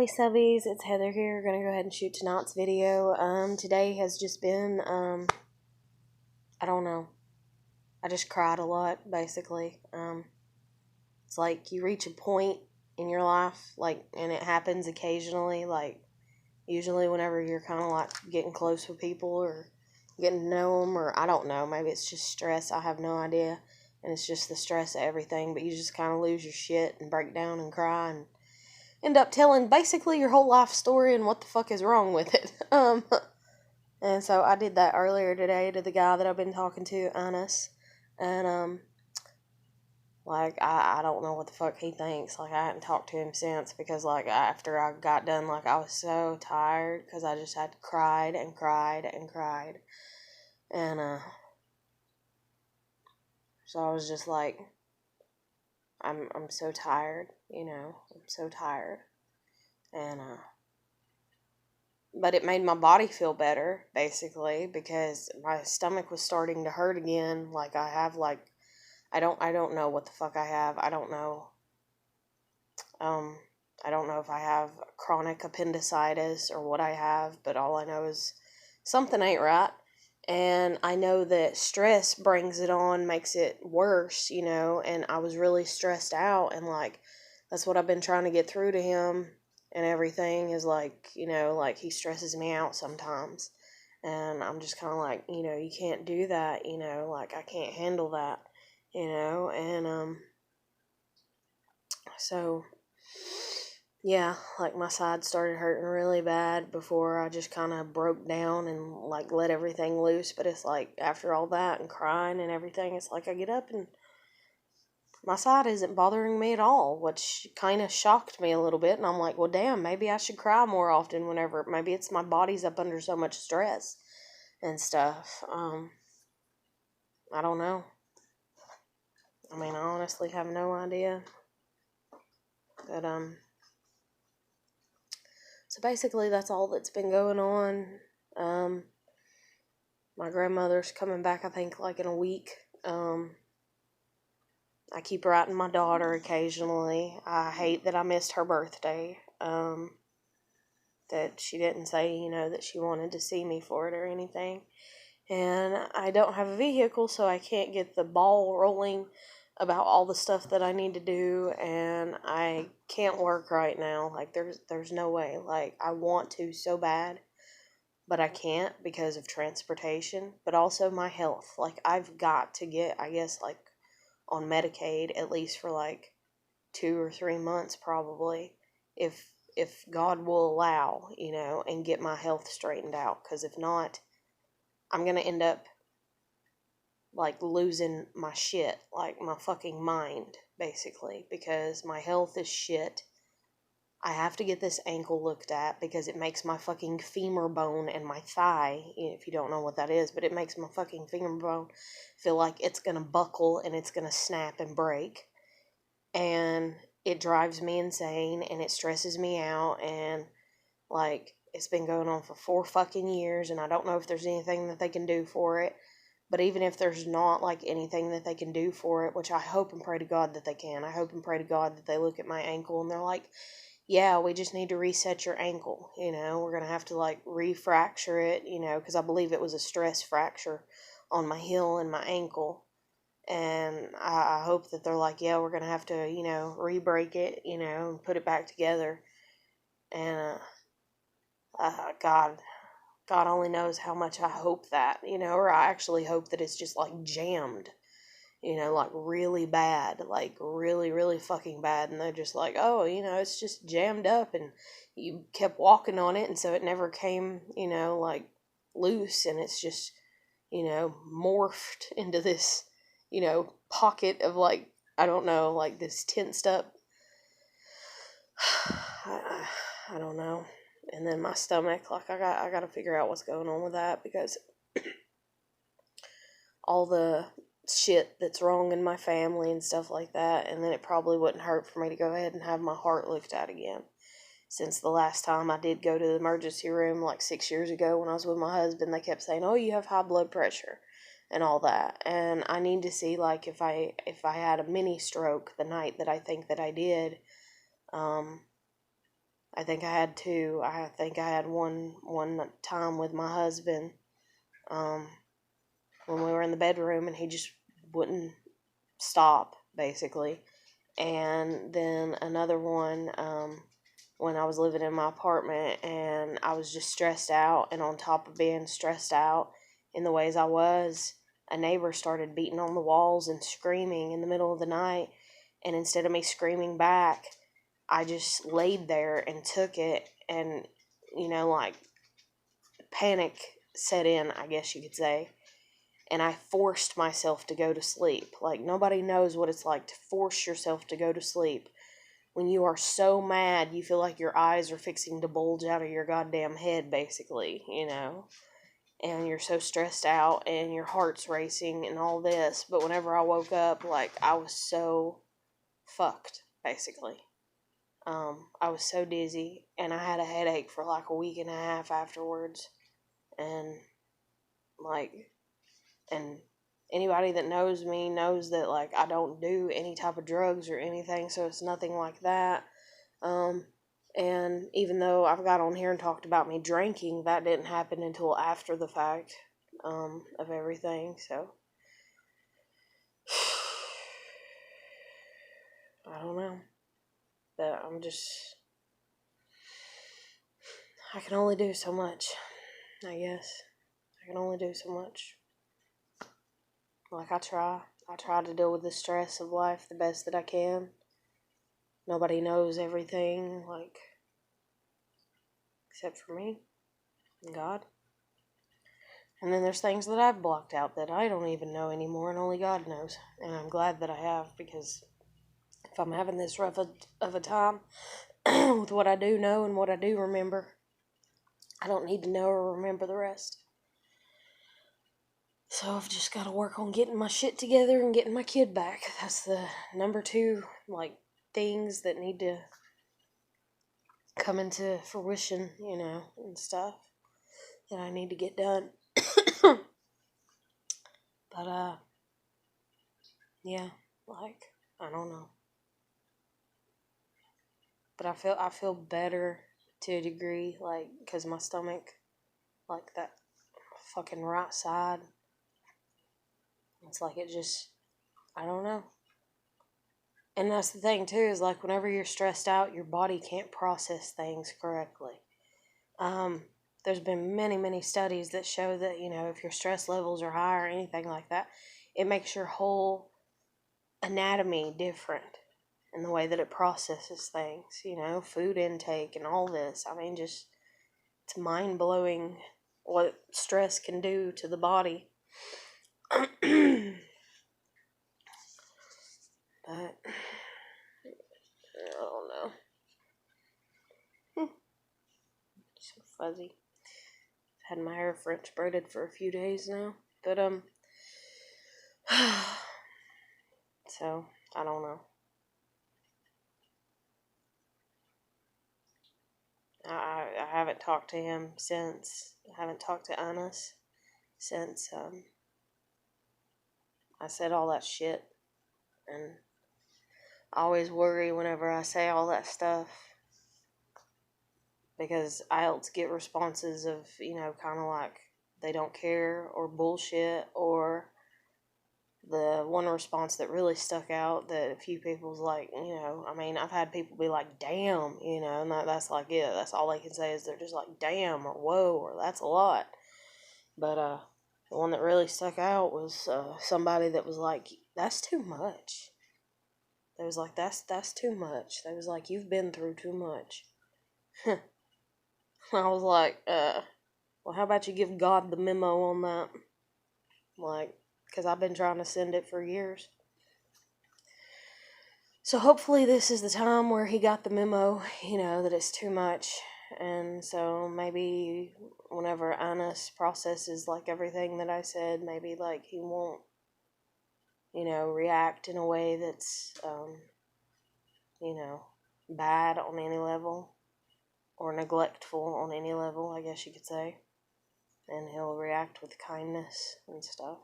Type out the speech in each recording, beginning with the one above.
Howdy subbies, it's Heather here. Gonna go ahead and shoot tonight's video. Today has just been, I don't know. I just cried a lot, basically. It's like you reach a point in your life, and it happens occasionally, usually whenever you're kind of like getting close with people or getting to know them, or I don't know, maybe it's just stress, I have no idea, and it's just the stress of everything, but you just kind of lose your shit and break down and cry and end up telling basically your whole life story and what the fuck is wrong with it. And so I did that earlier today to the guy that I've been talking to, Anis, and, I don't know what the fuck he thinks. I hadn't talked to him since because, after I got done, I was so tired because I just had cried and cried and cried. And, so I was just like, I'm so tired, I'm so tired. And, but it made my body feel better, basically, because my stomach was starting to hurt again. I don't know what the fuck I have. I don't know. I don't know if I have chronic appendicitis or what I have, but all I know is something ain't right. And I know that stress brings it on, makes it worse, and I was really stressed out, and, that's what I've been trying to get through to him and everything is, he stresses me out sometimes. And I'm just kind of you can't do that, I can't handle that, and, so, yeah, my side started hurting really bad before I just kind of broke down and, let everything loose. But it's after all that and crying and everything, it's I get up and my side isn't bothering me at all, which kind of shocked me a little bit. And I'm like, well, damn, maybe I should cry more often maybe it's my body's up under so much stress and stuff. I don't know. I mean, I honestly have no idea. But, so basically that's all that's been going on. My grandmother's coming back, I think, in a week. I keep writing my daughter occasionally. I hate that I missed her birthday. That she didn't say, that she wanted to see me for it or anything. And I don't have a vehicle, so I can't get the ball rolling about all the stuff that I need to do, and I can't work right now. There's no way. I want to so bad, but I can't because of transportation, but also my health. I've got to get, I guess, on Medicaid, at least for 2 or 3 months probably, if God will allow, and get my health straightened out, because if not, I'm going to end up losing my shit, my fucking mind, basically, because my health is shit. I have to get this ankle looked at because it makes my fucking femur bone and my thigh, if you don't know what that is, but it makes my fucking femur bone feel like it's going to buckle and it's going to snap and break. And it drives me insane and it stresses me out, and it's been going on for 4 fucking years, and I don't know if there's anything that they can do for it. But even if there's not anything that they can do for it, which I hope and pray to God that they can. I hope and pray to God that they look at my ankle and they're like, yeah, we just need to reset your ankle. We're going to have to refracture it, because I believe it was a stress fracture on my heel and my ankle. And I hope that they're like, yeah, we're going to have to, re-break it, and put it back together. And, God only knows how much I hope that, or I actually hope that it's just jammed, really bad, really, really fucking bad. And they're just oh, it's just jammed up and you kept walking on it. And so it never came, loose, and it's just, morphed into this, pocket of I don't know, this tensed up, I don't know. And then my stomach, I got to figure out what's going on with that, because all the shit that's wrong in my family and stuff like that. And then it probably wouldn't hurt for me to go ahead and have my heart looked at again. Since the last time I did go to the emergency room 6 years ago when I was with my husband, they kept saying, oh, you have high blood pressure and all that. And I need to see if I had a mini stroke the night that I think that I did, I think I had two. I think I had one time with my husband, when we were in the bedroom, and he just wouldn't stop, basically. And then another one, when I was living in my apartment, and I was just stressed out, and on top of being stressed out in the ways I was, a neighbor started beating on the walls and screaming in the middle of the night, and instead of me screaming back, I just laid there and took it, and, like, panic set in, I guess you could say, and I forced myself to go to sleep. Like, nobody knows what it's like to force yourself to go to sleep. When you are so mad, you feel like your eyes are fixing to bulge out of your goddamn head, basically, and you're so stressed out, and your heart's racing, and all this, but whenever I woke up, like, I was so fucked, basically. I was so dizzy, and I had a headache for like a week and a half afterwards, and, like, and anybody that knows me knows that, like, I don't do any type of drugs or anything, so it's nothing like that. And even though I've got on here and talked about me drinking, that didn't happen until after the fact, of everything, so. I don't know. But I can only do so much, I guess. I can only do so much. Like, I try to deal with the stress of life the best that I can. Nobody knows everything, like, except for me and God. And then there's things that I've blocked out that I don't even know anymore, and only God knows. And I'm glad that I have, because if I'm having this rough of a time with what I do know and what I do remember, I don't need to know or remember the rest. So I've just got to work on getting my shit together and getting my kid back. That's the number 2, like, things that need to come into fruition, and stuff that I need to get done. But, yeah, like, I don't know. But I feel better to a degree, like, because my stomach, like, that fucking right side, it's like it just, I don't know. And that's the thing, too, is, like, whenever you're stressed out, your body can't process things correctly. There's been many, many studies that show that, if your stress levels are high or anything like that, it makes your whole anatomy different in the way that it processes things, food intake and all this. I mean, just, it's mind-blowing what stress can do to the body. But I don't know. So fuzzy. I've had my hair French braided for a few days now. But, so, I don't know. I haven't talked to him since. I haven't talked to Anas since, I said all that shit. And I always worry whenever I say all that stuff, because I else get responses of, kind of like they don't care or bullshit, or the one response that really stuck out that a few people's like, I mean, I've had people be like, damn, and that's like it. That's all they can say is they're just like, damn, or whoa, or that's a lot. But, the one that really stuck out was, somebody that was like, that's too much. They was like, that's too much. They was like, you've been through too much. I was like, well, how about you give God the memo on that? Like, because I've been trying to send it for years. So hopefully this is the time where he got the memo, that it's too much. And so maybe whenever Anas processes, like, everything that I said, maybe, like, he won't, react in a way that's, bad on any level, or neglectful on any level, I guess you could say. And he'll react with kindness and stuff,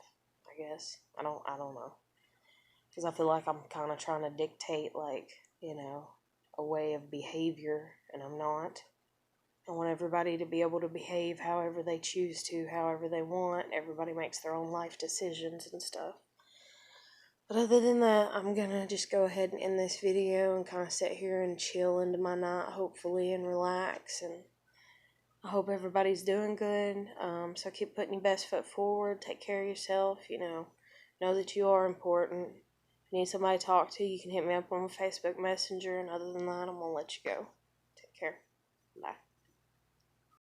I guess. I don't know. Because I feel like I'm kind of trying to dictate, like, a way of behavior and I'm not. I want everybody to be able to behave however they choose to, however they want. Everybody makes their own life decisions and stuff. But other than that, I'm gonna just go ahead and end this video and kind of sit here and chill into my night, hopefully, and relax. And I hope everybody's doing good. So keep putting your best foot forward. Take care of yourself. Know that you are important. If you need somebody to talk to, you can hit me up on Facebook Messenger. And other than that, I'm gonna let you go. Take care. Bye.